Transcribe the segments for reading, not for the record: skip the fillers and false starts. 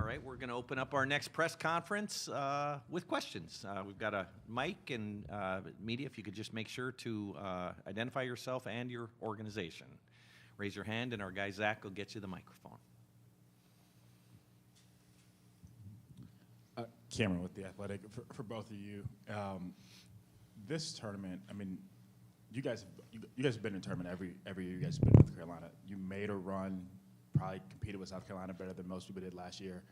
right, we're going to open up our next press conference with questions. We've got a mic, and media, if you could just make sure to identify yourself and your organization. Raise your hand, and our guy Zach will get you the microphone. Cameron with The Athletic. For both of you, this tournament, I mean, you guys have been in a tournament every year you guys have been with Carolina. You made a run, probably competed with South Carolina better than most people did last year.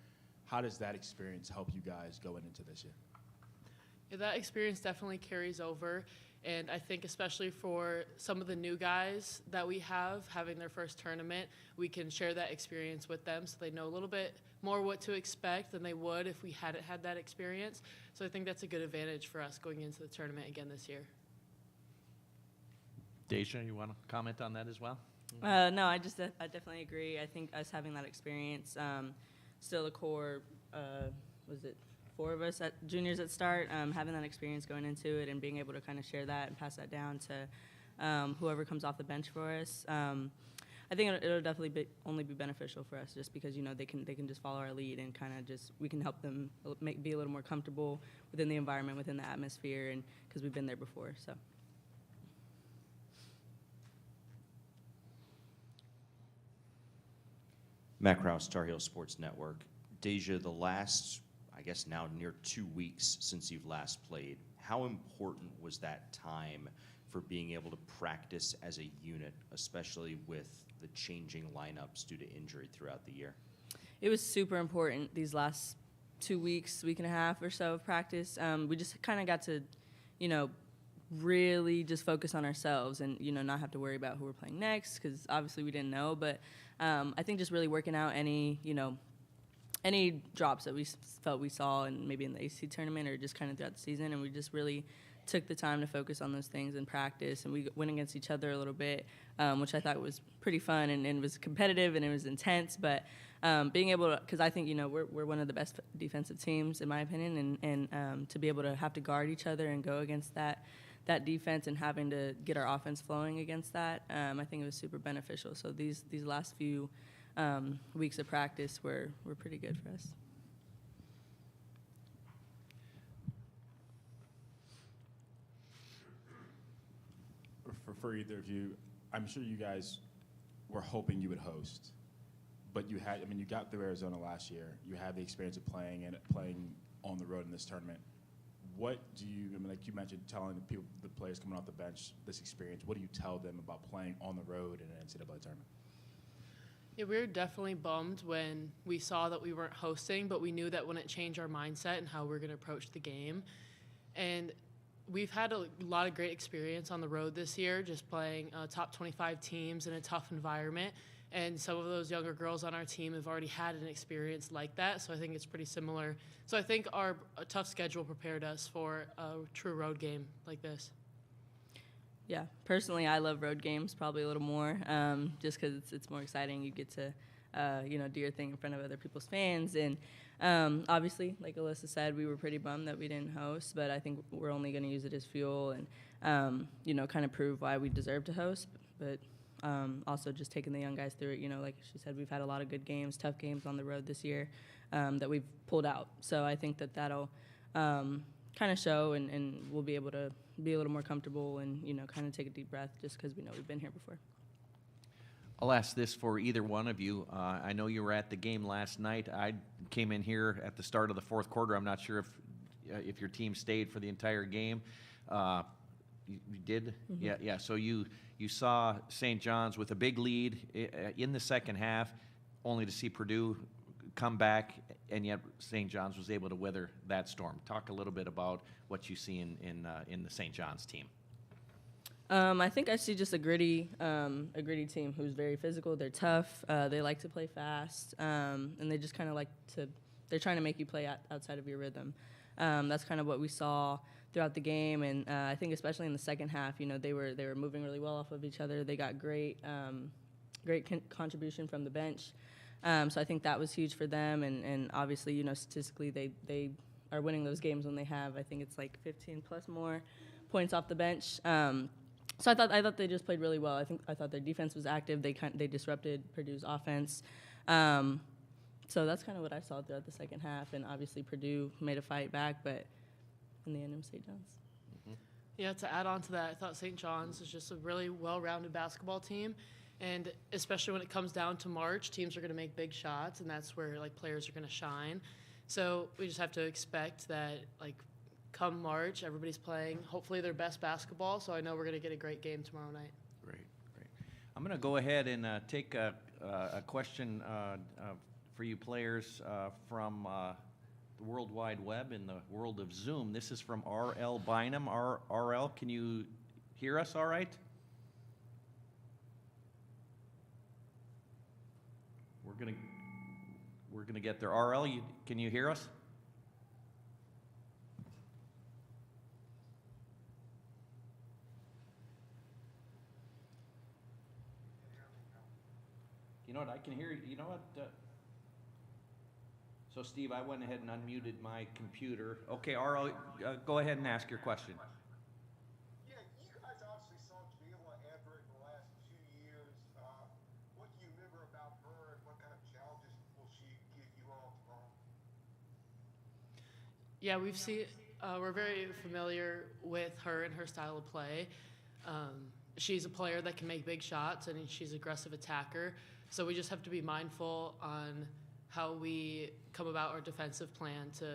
How does that experience help you guys going into this year? Yeah, that experience definitely carries over, and I think especially for some of the new guys that we have having their first tournament, we can share that experience with them so they know a little bit more what to expect than they would if we hadn't had that experience. So I think that's a good advantage for us going into the tournament again this year. Deja, you want to comment on that as well? No, I definitely agree. I think us having that experience, still a core, was it 4 of us juniors at start, having that experience going into it and being able to kind of share that and pass that down to whoever comes off the bench for us. I think it'll definitely only be beneficial for us just because, they can just follow our lead and kind of we can help them be a little more comfortable within the environment, within the atmosphere, and because we've been there before, so. Matt Krause, Tar Heel Sports Network. Deja, the last, I guess now near 2 weeks since you've last played, how important was that time for being able to practice as a unit, especially with the changing lineups due to injury throughout the year? It was super important these last 2 weeks, week and a half or so of practice. We just kind of got to, really just focus on ourselves and, not have to worry about who we're playing next because obviously we didn't know. But I think just really working out any drops that we felt we saw and maybe in the AC tournament or just kind of throughout the season, and we just really took the time to focus on those things in practice, and we went against each other a little bit, which I thought was pretty fun and was competitive and it was intense, but being able to, because I think, we're one of the best defensive teams in my opinion, and to be able to have to guard each other and go against that defense and having to get our offense flowing against that, I think it was super beneficial. So these last few weeks of practice were pretty good for us. For either of you, I'm sure you guys were hoping you would host, but you got through Arizona last year. You had the experience of playing on the road in this tournament. What do you, like you mentioned, telling the players coming off the bench this experience, what do you tell them about playing on the road in an NCAA tournament? Yeah, we were definitely bummed when we saw that we weren't hosting, but we knew that wouldn't change our mindset and how we're going to approach the game. And we've had a lot of great experience on the road this year, just playing top 25 teams in a tough environment. And some of those younger girls on our team have already had an experience like that, so I think it's pretty similar. So I think our tough schedule prepared us for a true road game like this. Yeah, personally, I love road games probably a little more, just because it's more exciting. You get to, do your thing in front of other people's fans. And obviously, like Alyssa said, we were pretty bummed that we didn't host, but I think we're only going to use it as fuel and, kind of prove why we deserve to host. But also just taking the young guys through it. Like she said, we've had a lot of good games, tough games on the road this year that we've pulled out. So I think that'll kind of show, and we'll be able to be a little more comfortable and, kind of take a deep breath just because we know we've been here before. I'll ask this for either one of you. I know you were at the game last night. I came in here at the start of the fourth quarter. I'm not sure if your team stayed for the entire game. You did? Mm-hmm. Yeah. So you saw St. John's with a big lead in the second half, only to see Purdue come back, and yet St. John's was able to weather that storm. Talk a little bit about what you see in the St. John's team. I think I see just a gritty team who's very physical. They're tough. They like to play fast, and they just kind of they're trying to make you play outside of your rhythm. That's kind of what we saw throughout the game, and I think especially in the second half, they were moving really well off of each other. They got great contribution from the bench. So I think that was huge for them, and obviously, statistically, they are winning those games when they have, I think it's like 15 plus more points off the bench. So I thought they just played really well. I thought their defense was active. They disrupted Purdue's offense. So that's kind of what I saw throughout the second half. And obviously Purdue made a fight back, but in the end it was St. John's. Yeah, to add on to that, I thought St. John's is just a really well-rounded basketball team. And especially when it comes down to March, teams are going to make big shots, and that's where, like, players are going to shine. So we just have to expect that, like, come March, everybody's playing hopefully their best basketball. So I know we're going to get a great game tomorrow night. Great. I'm going to go ahead and take a question for you players from the World Wide Web in the world of Zoom. This is from RL Bynum. RL, can you hear us all right? We're gonna get there. RL, can you hear us? You know what? I can hear you. You know what? So, Steve, I went ahead and unmuted my computer. Okay, RL, go ahead and ask your question. Yeah, you guys obviously saw Jayla Everett in the last 2 years. What do you remember about her, and what kind of challenges will she give you all tomorrow? Yeah, we're very familiar with her and her style of play. She's a player that can make big shots, and she's an aggressive attacker. So we just have to be mindful on how we come about our defensive plan to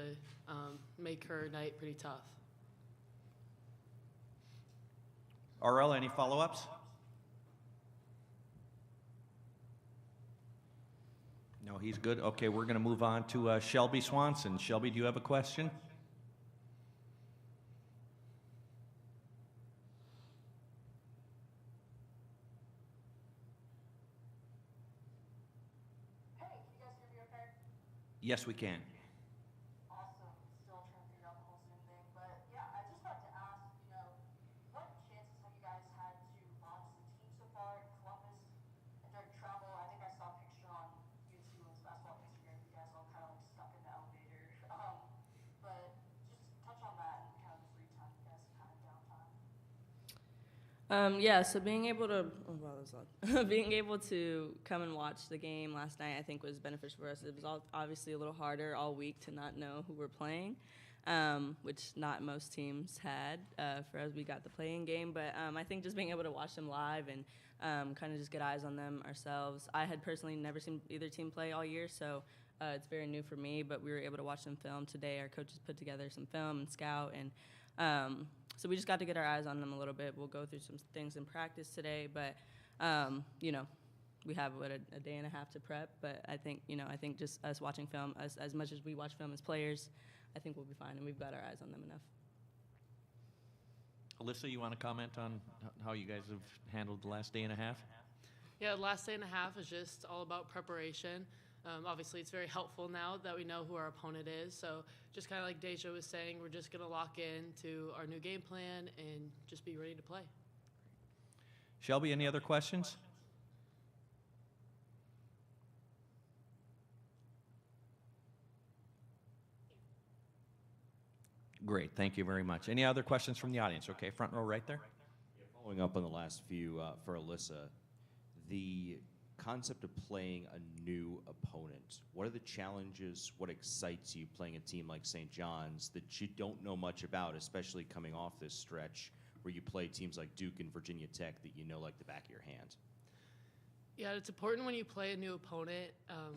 make her night pretty tough. RL, any follow-ups? No, he's good. Okay, we're going to move on to Shelby Swanson. Shelby, do you have a question? Yes, we can. Awesome. Still trying to figure out the whole Zoom thing. But yeah, I just wanted to ask, what chances have you guys had to launch the team so far in Columbus and during travel? I think I saw a picture on UNC Women's Basketball Instagram. You guys all kind of like stuck in the elevator. But just touch on that and kind of the free time you guys have had downtime. Yeah, so being able to being able to come and watch the game last night, I think, was beneficial for us. It was obviously a little harder all week to not know who we're playing, which not most teams had. For us, we got the play-in game, but I think just being able to watch them live and kind of just get eyes on them ourselves. I had personally never seen either team play all year, so it's very new for me, but we were able to watch them film today. Our coaches put together some film and scout, and so we just got to get our eyes on them a little bit. We'll go through some things in practice today, but, we have, a day and a half to prep. But I think just us watching film, as much as we watch film as players, I think we'll be fine, and we've got our eyes on them enough. Alyssa, you want to comment on how you guys have handled the last day and a half? Yeah, the last day and a half is just all about preparation. Obviously, it's very helpful now that we know who our opponent is. So just kind of like Deja was saying, we're just going to lock into our new game plan and just be ready to play. Shelby, any other questions? Great, thank you very much. Any other questions from the audience? Okay, front row right there. Following up on the last few for Alyssa, the concept of playing a new opponent, what are the challenges, what excites you playing a team like St. John's that you don't know much about, especially coming off this stretch where you play teams like Duke and Virginia Tech that you know like the back of your hand? Yeah, it's important when you play a new opponent,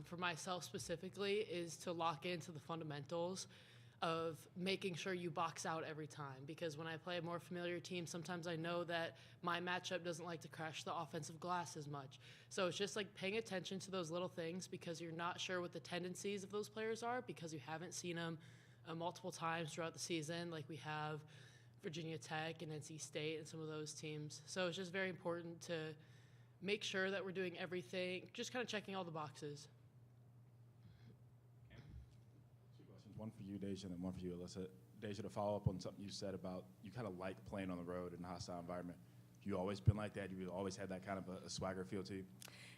for myself specifically, is to lock into the fundamentals of making sure you box out every time. Because when I play a more familiar team, sometimes I know that my matchup doesn't like to crash the offensive glass as much. So it's just like paying attention to those little things, because you're not sure what the tendencies of those players are because you haven't seen them multiple times throughout the season, like we have Virginia Tech and NC State and some of those teams. So it's just very important to make sure that we're doing everything, just kind of checking all the boxes. Two questions, one for you, Deja, and then one for you, Alyssa. Deja, to follow up on something you said about you kind of like playing on the road in a hostile environment. You always been like that? You always had that kind of a swagger feel to you?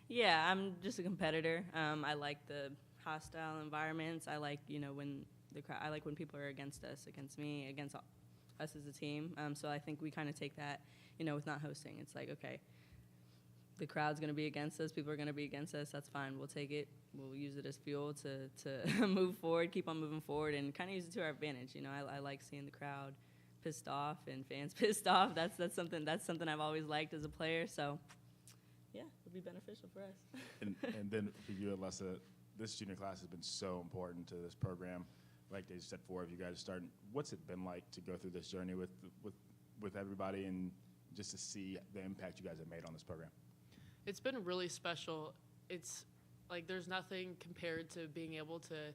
Yeah, I'm just a competitor. I like the hostile environments. I like, I like when people are against us, against me, against us as a team. So I think we kind of take that, with not hosting. It's like, okay, the crowd's going to be against us, people are going to be against us, that's fine. We'll take it. We'll use it as fuel to move forward, keep on moving forward, and kind of use it to our advantage. You know, I like seeing the crowd pissed off and fans pissed off. That's something I've always liked as a player. So, yeah, it'll be beneficial for us. And then for you, Alyssa, this junior class has been so important to this program. Like they said, 4 of you guys are starting. What's it been like to go through this journey with everybody and just to see the impact you guys have made on this program? It's been really special. It's like there's nothing compared to being able to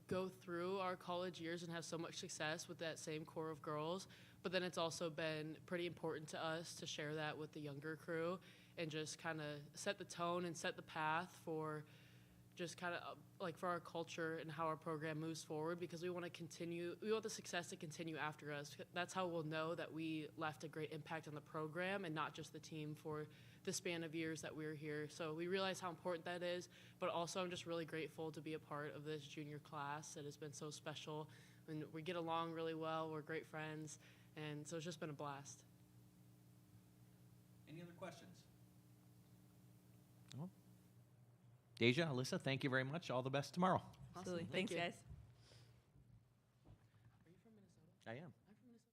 go through our college years and have so much success with that same core of girls. But then it's also been pretty important to us to share that with the younger crew and just kind of set the tone and set the path for just kind of like for our culture and how our program moves forward, because we want the success to continue after us. That's how we'll know that we left a great impact on the program and not just the team for the span of years that we were here. So we realize how important that is, but also I'm just really grateful to be a part of this junior class. It has been so special, and we get along really well. We're great friends, and so it's just been a blast. Any other questions? No? Deja, Alyssa, thank you very much. All the best tomorrow. Absolutely. Thank Thanks, you. guys. Are you from Minnesota? I am. I'm from Minnesota.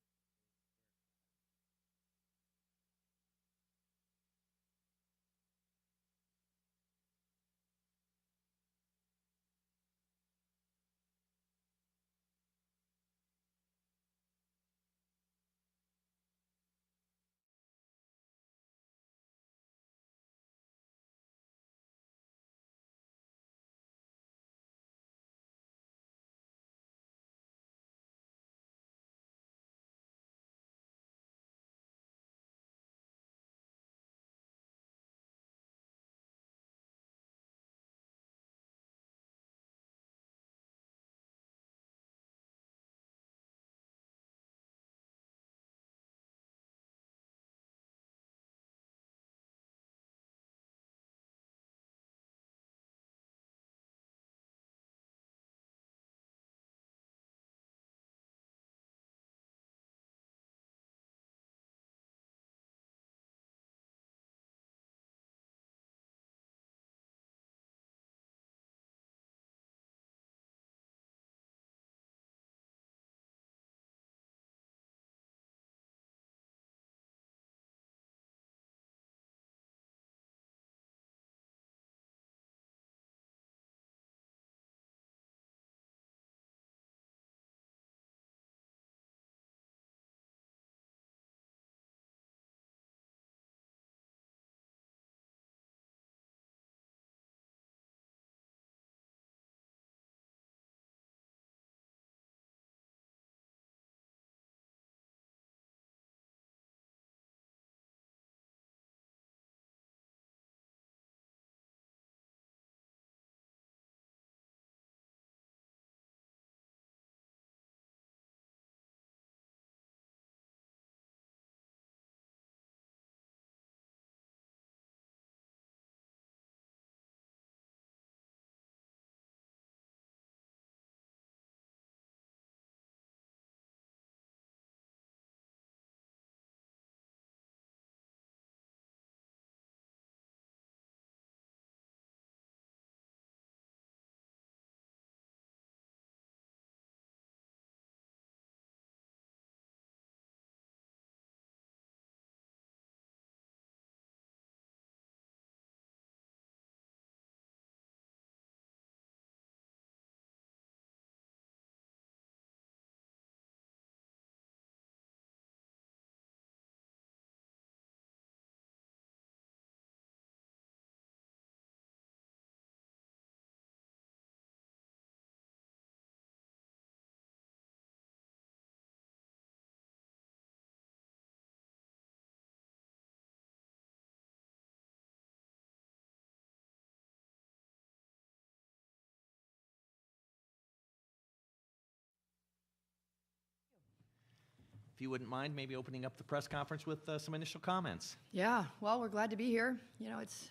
If you wouldn't mind, maybe opening up the press conference with some initial comments. Yeah, well, we're glad to be here. You know, it's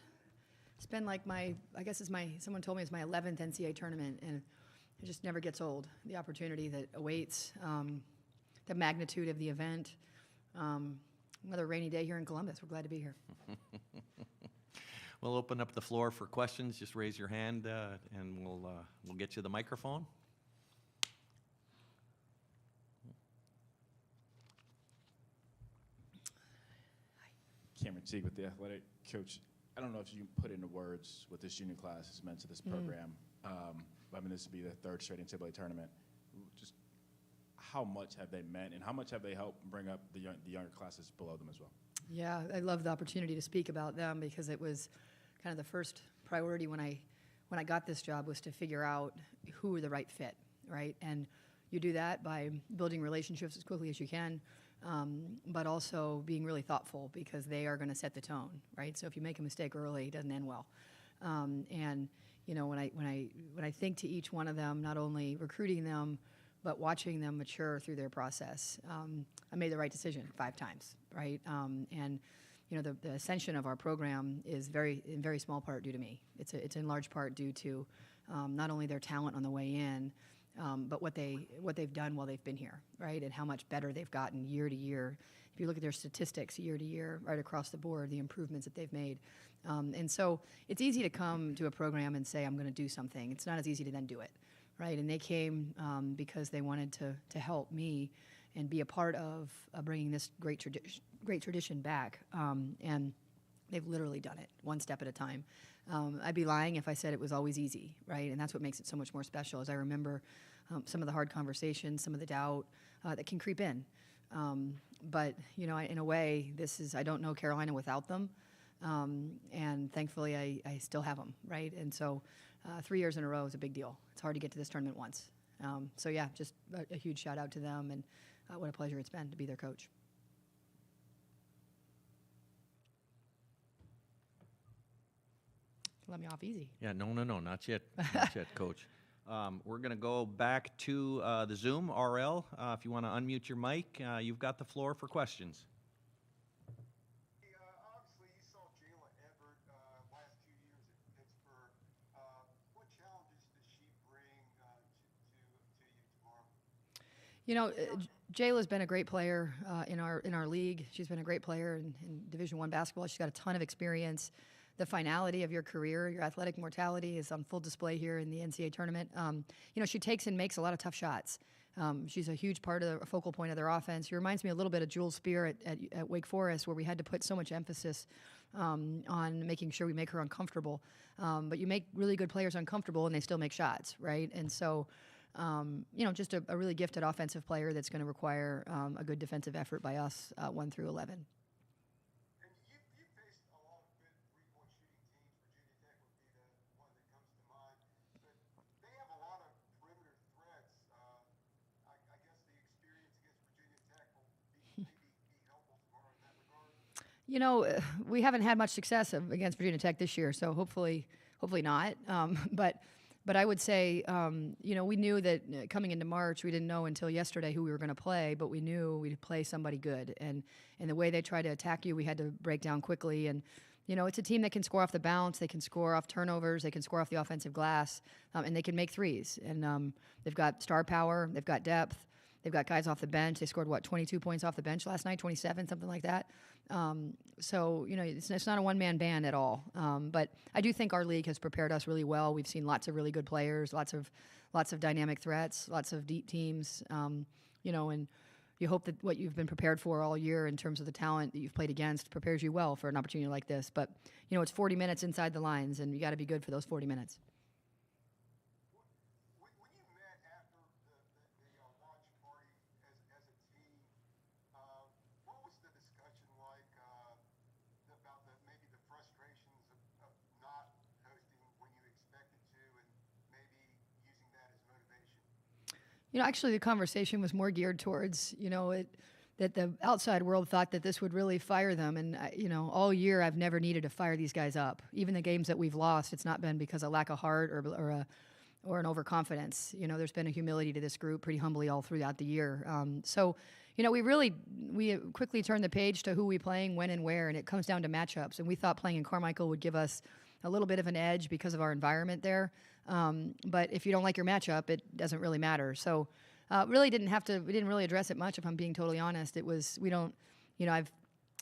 been like someone told me it's my 11th NCAA tournament, and it just never gets old. The opportunity that awaits, the magnitude of the event. Another rainy day here in Columbus. We're glad to be here. We'll open up the floor for questions. Just raise your hand, and we'll get you the microphone. Cameron Teague with the athletic coach. I don't know if you can put into words what this junior class has meant to this program. I mean, this would be the third straight NCAA tournament. Just how much have they meant, and how much have they helped bring up the younger classes below them as well? Yeah, I love the opportunity to speak about them because it was kind of the first priority when I got this job was to figure out who were the right fit, right? And you do that by building relationships as quickly as you can, but also being really thoughtful because they are going to set the tone, right? So if you make a mistake early, it doesn't end well. And you know, when I think to each one of them, not only recruiting them, but watching them mature through their process, I made the right decision 5 times, right? And you know, the ascension of our program is in very small part due to me. It's in large part due to not only their talent on the way in, but what they've done while they've been here, right? And how much better they've gotten year to year. If you look at their statistics year to year, right across the board, the improvements that they've made. And so it's easy to come to a program and say, I'm going to do something. It's not as easy to then do it, right? And they came because they wanted to help me and be a part of bringing this great tradition back. And they've literally done it one step at a time. I'd be lying if I said it was always easy, right? And that's what makes it so much more special. As I remember some of the hard conversations, some of the doubt that can creep in. But you know, in a way, I don't know Carolina without them, and thankfully I still have them, right? And so 3 years in a row is a big deal. It's hard to get to this tournament once. So yeah, just a huge shout out to them, and what a pleasure it's been to be their coach. Let me off easy. Yeah, no, not yet, not yet, Coach. We're going to go back to the Zoom. RL, if you want to unmute your mic, you've got the floor for questions. Hey, obviously, you saw Jayla Everett last 2 years at Pittsburgh. What challenges does she bring to you tomorrow? You know, Jayla's been a great player in our league. She's been a great player in Division I basketball. She's got a ton of experience. The finality of your career, your athletic mortality is on full display here in the NCAA tournament. You know, she takes and makes a lot of tough shots. She's a huge part of a focal point of their offense. She reminds me a little bit of Jules Spear at Wake Forest, where we had to put so much emphasis on making sure we make her uncomfortable. But you make really good players uncomfortable, and they still make shots, right? And so, you know, just a really gifted offensive player that's going to require a good defensive effort by us 1 through 11. You know, we haven't had much success against Virginia Tech this year, so hopefully not. But I would say, you know, we knew that coming into March, we didn't know until yesterday who we were going to play, but we knew we'd play somebody good. And the way they try to attack you, we had to break down quickly. And, you know, it's a team that can score off the bounce, they can score off turnovers, they can score off the offensive glass, and they can make threes. And they've got star power, they've got depth. They've got guys off the bench. They scored, 22 points off the bench last night, 27, something like that. So, you know, it's not a one-man band at all. But I do think our league has prepared us really well. We've seen lots of really good players, lots of dynamic threats, lots of deep teams, you know, and you hope that what you've been prepared for all year in terms of the talent that you've played against prepares you well for an opportunity like this. But, you know, it's 40 minutes inside the lines, and you got to be good for those 40 minutes. You know, actually, the conversation was more geared towards, you know, that the outside world thought that this would really fire them. And, you know, all year I've never needed to fire these guys up. Even the games that we've lost, it's not been because of lack of heart or an overconfidence. You know, there's been a humility to this group pretty humbly all throughout the year. So, you know, we quickly turned the page to who we playing, when and where, and it comes down to matchups. And we thought playing in Carmichael would give us a little bit of an edge because of our environment there. But if you don't like your matchup, it doesn't really matter. So we didn't really address it much, if I'm being totally honest. We don't, you know,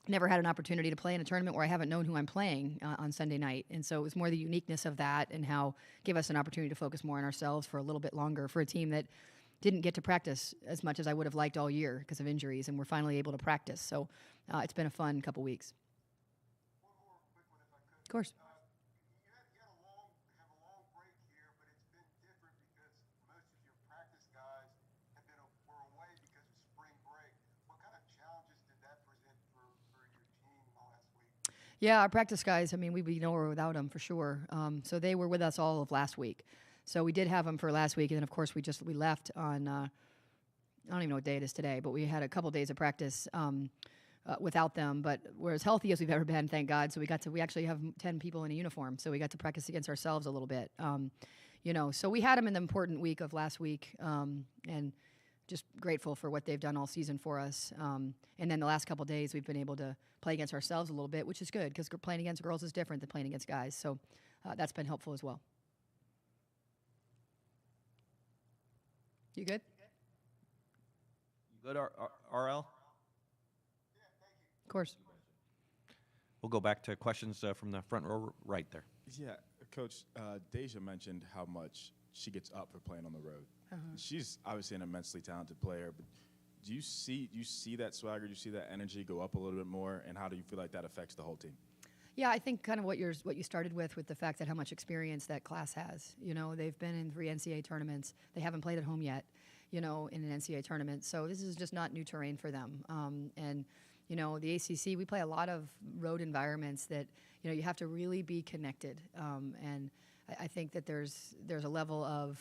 never had an opportunity to play in a tournament where I haven't known who I'm playing on Sunday night. And so it was more the uniqueness of that and how give us an opportunity to focus more on ourselves for a little bit longer for a team that didn't get to practice as much as I would have liked all year because of injuries, and we're finally able to practice. So it's been a fun couple weeks. One more quick one, if I could. Of course. You had a long break here, but it's been different because most of your practice guys were away because of spring break. What kind of challenges did that present for your team last week? Yeah, our practice guys, I mean, we'd be nowhere without them for sure. So they were with us all of last week. So we did have them for last week, and then of course we left on I don't even know what day it is today, but we had a couple days of practice without them. But we're as healthy as we've ever been, thank God. So we actually have 10 people in a uniform, so we got to practice against ourselves a little bit. So we had them in the important week of last week, and just grateful for what they've done all season for us. And then the last couple days we've been able to play against ourselves a little bit, which is good because playing against girls is different than playing against guys. So that's been helpful as well. You good? You good, RL? Of course. We'll go back to questions from the front row right there. Yeah, Coach, Deja mentioned how much she gets up for playing on the road. She's obviously an immensely talented player, but do you see that swagger? Do you see that energy go up a little bit more? And how do you feel like that affects the whole team? Yeah, I think kind of what you started with the fact that how much experience that class has. They've been in 3 NCAA tournaments. They haven't played at home yet, in an NCAA tournament. So this is just not new terrain for them. And the ACC, we play a lot of road environments that, you have to really be connected. And I think that there's a level of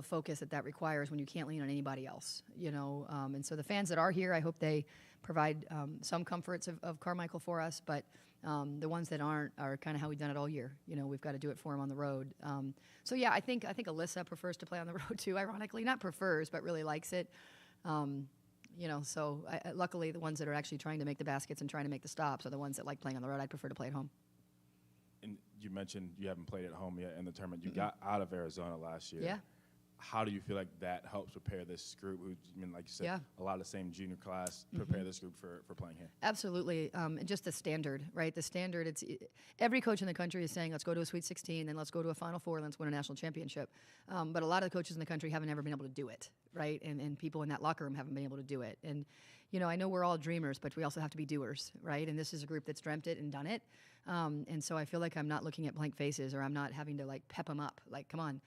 focus that requires when you can't lean on anybody else, and so the fans that are here, I hope they provide some comforts of Carmichael for us, but the ones that aren't are kind of how we've done it all year. We've got to do it for them on the road. So yeah, I think Alyssa prefers to play on the road too, ironically. Not prefers, but really likes it. So luckily the ones that are actually trying to make the baskets and trying to make the stops are the ones that like playing on the road. I'd prefer to play at home. And you mentioned you haven't played at home yet in the tournament. You got out of Arizona last year. Yeah. How do you feel like that helps prepare this group, who, like you said, a lot of the same junior class, prepare this group for playing here? Absolutely. And just the standard, right? The standard, every coach in the country is saying, let's go to a Sweet 16, then let's go to a Final Four, let's win a national championship. But a lot of the coaches in the country haven't ever been able to do it, right? And people in that locker room haven't been able to do it. And, I know we're all dreamers, but we also have to be doers, right? And this is a group that's dreamt it and done it. And so I feel like I'm not looking at blank faces, or I'm not having to pep them up, come on.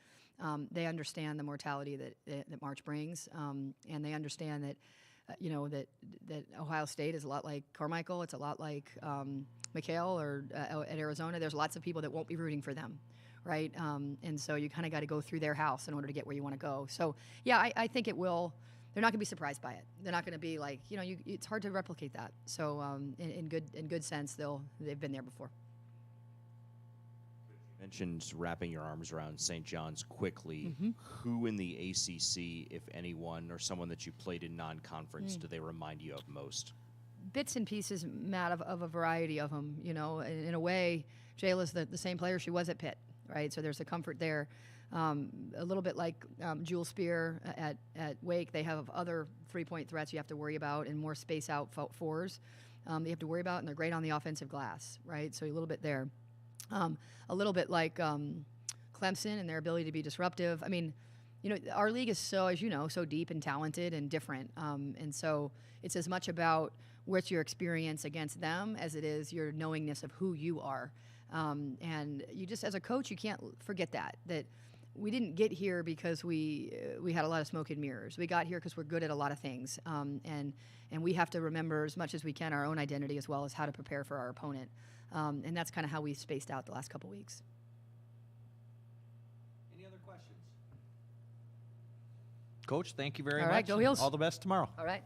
They understand the mortality that March brings, and they understand that, that Ohio State is a lot like Carmichael. It's a lot like McHale or at Arizona. There's lots of people that won't be rooting for them, right? And so you kind of got to go through their house in order to get where you want to go. So yeah, I think it will. They're not going to be surprised by it. They're not going to be it's hard to replicate that. So in good sense, they've been there before. Mentioned wrapping your arms around St. John's quickly. Who in the ACC, if anyone, or someone that you played in non-conference, do they remind you of most? Bits and pieces, Matt, of a variety of them. In a way, Jayla's the same player she was at Pitt, right? So there's a comfort there. A little bit like Jewel Spear at Wake, they have other three-point threats you have to worry about and more space-out fours you have to worry about, and they're great on the offensive glass, right? So a little bit there. A little bit like Clemson and their ability to be disruptive. I mean, our league is so deep and talented and different. And so it's as much about what's your experience against them as it is your knowingness of who you are. And you just, as a coach, you can't forget that we didn't get here because we had a lot of smoke and mirrors. We got here because we're good at a lot of things. And we have to remember as much as we can our own identity as well as how to prepare for our opponent. And that's kind of how we spaced out the last couple weeks. Any other questions? Coach, thank you very All much. right, go Heels. All the best tomorrow. All right.